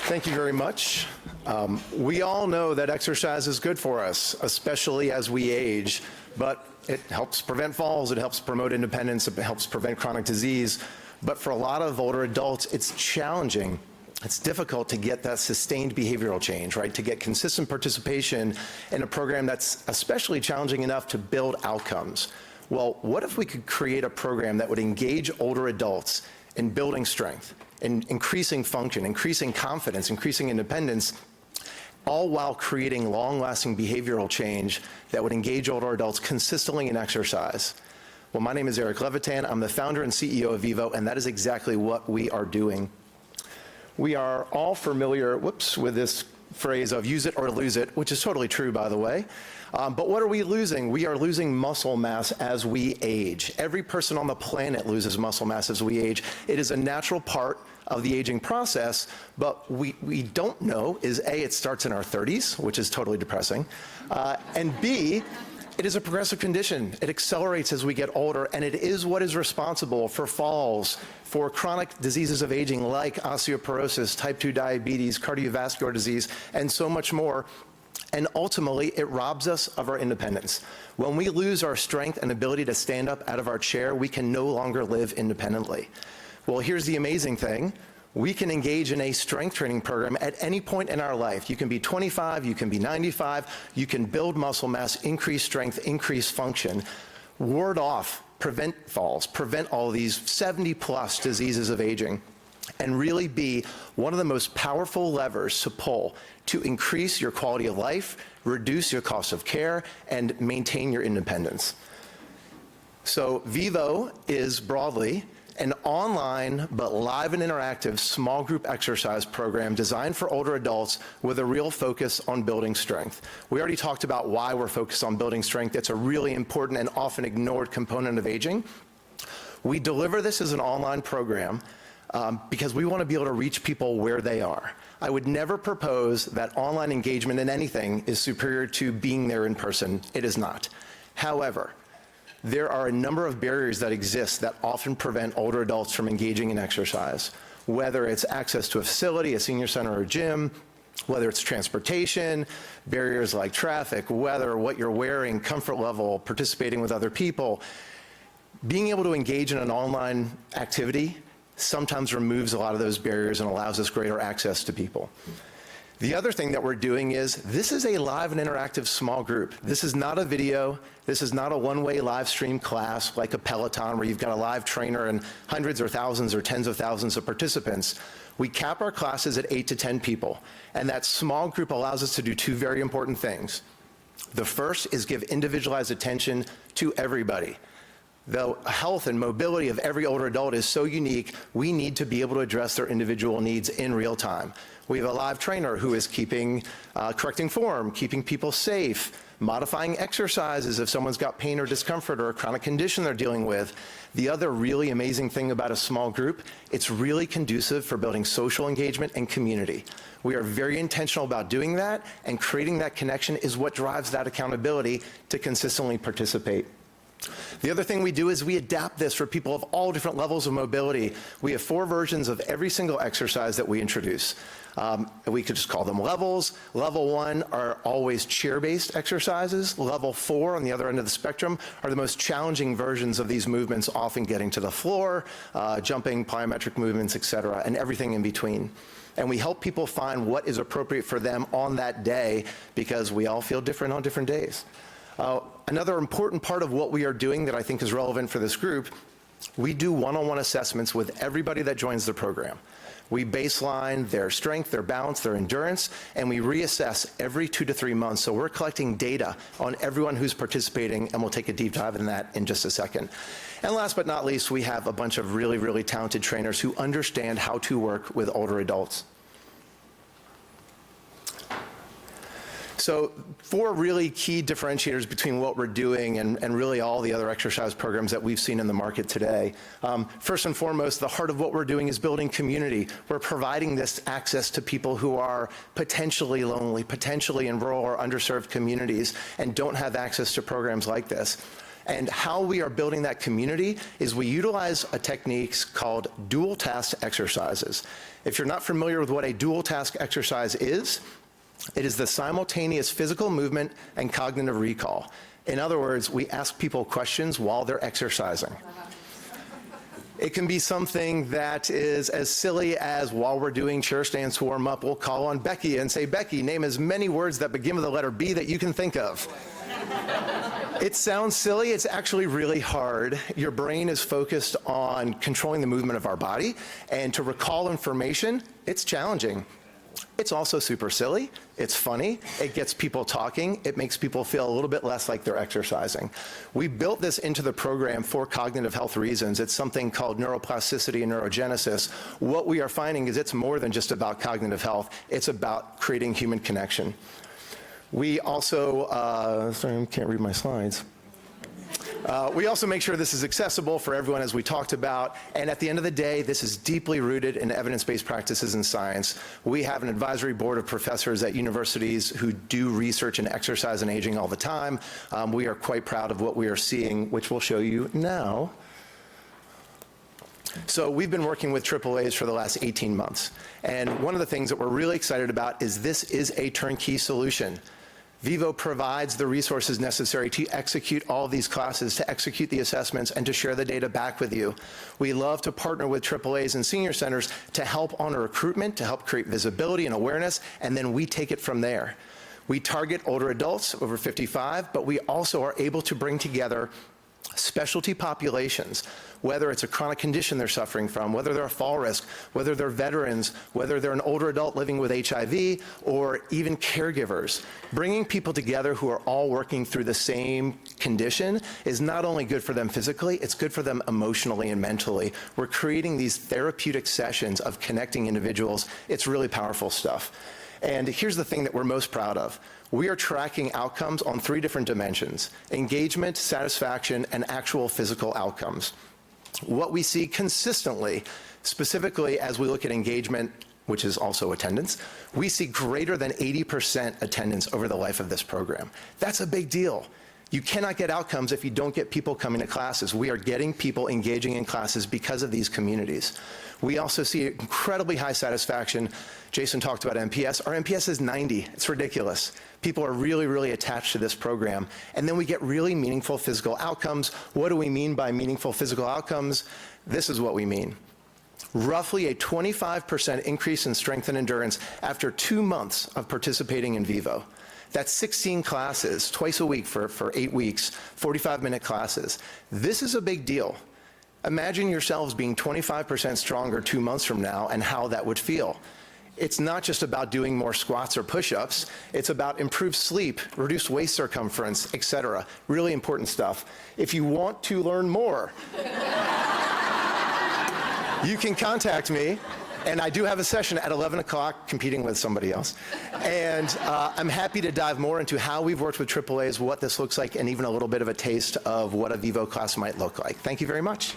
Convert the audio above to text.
Thank you very much. We all know that exercise is good for us, especially as we age, but it helps prevent falls, it helps promote independence, it helps prevent chronic disease. But for a lot of older adults, it's challenging. It's difficult to get that sustained behavioral change, right? To get consistent participation in a program that's especially challenging enough to build outcomes. Well, what if we could create a program that would engage older adults in building strength, in increasing function, increasing confidence, increasing independence, all while creating long-lasting behavioral change that would engage older adults consistently in exercise? Well, my name is Eric Levitan. I'm the founder and CEO of Vivo, and that is exactly what we are doing. We are all familiar, with this phrase of use it or lose it, which is totally true, by the way. But what are we losing? We are losing muscle mass as we age. Every person on the planet loses muscle mass as we age. It is a natural part of the aging process, but we don't know is A, it starts in our 30s, which is totally depressing, and B, it is a progressive condition. It accelerates as we get older, and it is what is responsible for falls, for chronic diseases of aging like osteoporosis, type 2 diabetes, cardiovascular disease, and so much more. And ultimately, it robs us of our independence. When we lose our strength and ability to stand up out of our chair, we can no longer live independently. Well, here's the amazing thing. We can engage in a strength training program at any point in our life. You can be 25, you can be 95, you can build muscle mass, increase strength, increase function, ward off, prevent falls, prevent all these 70+ diseases of aging, and really be one of the most powerful levers to pull to increase your quality of life, reduce your cost of care, and maintain your independence. So Vivo is broadly an online but live and interactive small group exercise program designed for older adults with a real focus on building strength. We already talked about why we're focused on building strength. It's a really important and often ignored component of aging. We deliver this as an online program because we want to be able to reach people where they are. I would never propose that online engagement in anything is superior to being there in person. It is not. However, there are a number of barriers that exist that often prevent older adults from engaging in exercise, whether it's access to a facility, a senior center or gym, whether it's transportation, barriers like traffic, weather, what you're wearing, comfort level, participating with other people. Being able to engage in an online activity sometimes removes a lot of those barriers and allows us greater access to people. The other thing that we're doing is, this is a live and interactive small group. This is not a video. This is not a one-way live stream class like a Peloton where you've got a live trainer and hundreds or thousands or tens of thousands of participants. We cap our classes at 8 to 10 people, and that small group allows us to do two very important things. The first is give individualized attention to everybody. The health and mobility of every older adult is so unique, we need to be able to address their individual needs in real time. We have a live trainer who is correcting form, keeping people safe, modifying exercises if someone's got pain or discomfort or a chronic condition they're dealing with. The other really amazing thing about a small group, it's really conducive for building social engagement and community. We are very intentional about doing that, and creating that connection is what drives that accountability to consistently participate. The other thing we do is we adapt this for people of all different levels of mobility. We have 4 versions of every single exercise that we introduce. We could just call them levels. Level 1 are always chair-based exercises. Level 4, on the other end of the spectrum, are the most challenging versions of these movements, often getting to the floor, jumping, plyometric movements, etc., and everything in between. And we help people find what is appropriate for them on that day, because we all feel different on different days. Another important part of what we are doing that I think is relevant for this group, we do one-on-one assessments with everybody that joins the program. We baseline their strength, their balance, their endurance, and we reassess every 2 to 3 months. So we're collecting data on everyone who's participating, and we'll take a deep dive in that in just a second. And last but not least, we have a bunch of really, really talented trainers who understand how to work with older adults. So 4 really key differentiators between what we're doing and really all the other exercise programs that we've seen in the market today. First and foremost, the heart of what we're doing is building community. We're providing this access to people who are potentially lonely, potentially in rural or underserved communities, and don't have access to programs like this. And how we are building that community is we utilize a technique called dual task exercises. If you're not familiar with what a dual task exercise is, it is the simultaneous physical movement and cognitive recall. In other words, we ask people questions while they're exercising. It can be something that is as silly as, while we're doing chair stands to warm up, we'll call on Becky and say, Becky, name as many words that begin with the letter B that you can think of. It sounds silly, it's actually really hard. Your brain is focused on controlling the movement of our body, and to recall information, it's challenging. It's also super silly, it's funny, it gets people talking, it makes people feel a little bit less like they're exercising. We built this into the program for cognitive health reasons. It's something called neuroplasticity and neurogenesis. What we are finding is it's more than just about cognitive health, it's about creating human connection. We also, sorry, I can't read my slides. We also make sure this is accessible for everyone, as we talked about, and at the end of the day, this is deeply rooted in evidence-based practices in science. We have an advisory board of professors at universities who do research in exercise and aging all the time. We are quite proud of what we are seeing, which we'll show you now. So we've been working with AAAs for the last 18 months, and one of the things that we're really excited about is this is a turnkey solution. Vivo provides the resources necessary to execute all these classes, to execute the assessments, and to share the data back with you. We love to partner with AAAs and senior centers to help on recruitment, to help create visibility and awareness, and then we take it from there. We target older adults over 55, but we also are able to bring together specialty populations, whether it's a chronic condition they're suffering from, whether they're a fall risk, whether they're veterans, whether they're an older adult living with HIV, or even caregivers. Bringing people together who are all working through the same condition is not only good for them physically, it's good for them emotionally and mentally. We're creating these therapeutic sessions of connecting individuals. It's really powerful stuff. And here's the thing that we're most proud of. We are tracking outcomes on 3 different dimensions: engagement, satisfaction, and actual physical outcomes. What we see consistently, specifically as we look at engagement, which is also attendance, we see greater than 80% attendance over the life of this program. That's a big deal. You cannot get outcomes if you don't get people coming to classes. We are getting people engaging in classes because of these communities. We also see incredibly high satisfaction. Jason talked about NPS. Our NPS is 90. It's ridiculous. People are really, really attached to this program. And then we get really meaningful physical outcomes. What do we mean by meaningful physical outcomes? This is what we mean. Roughly a 25% increase in strength and endurance after 2 months of participating in Vivo. That's 16 classes, twice a week for 8 weeks, 45-minute classes. This is a big deal. Imagine yourselves being 25% stronger 2 months from now and how that would feel. It's not just about doing more squats or push-ups. It's about improved sleep, reduced waist circumference, etc. Really important stuff. If you want to learn more, you can contact me. And I do have a session at 11 o'clock competing with somebody else. And I'm happy to dive more into how we've worked with AAAs, what this looks like, and even a little bit of a taste of what a Vivo class might look like. Thank you very much.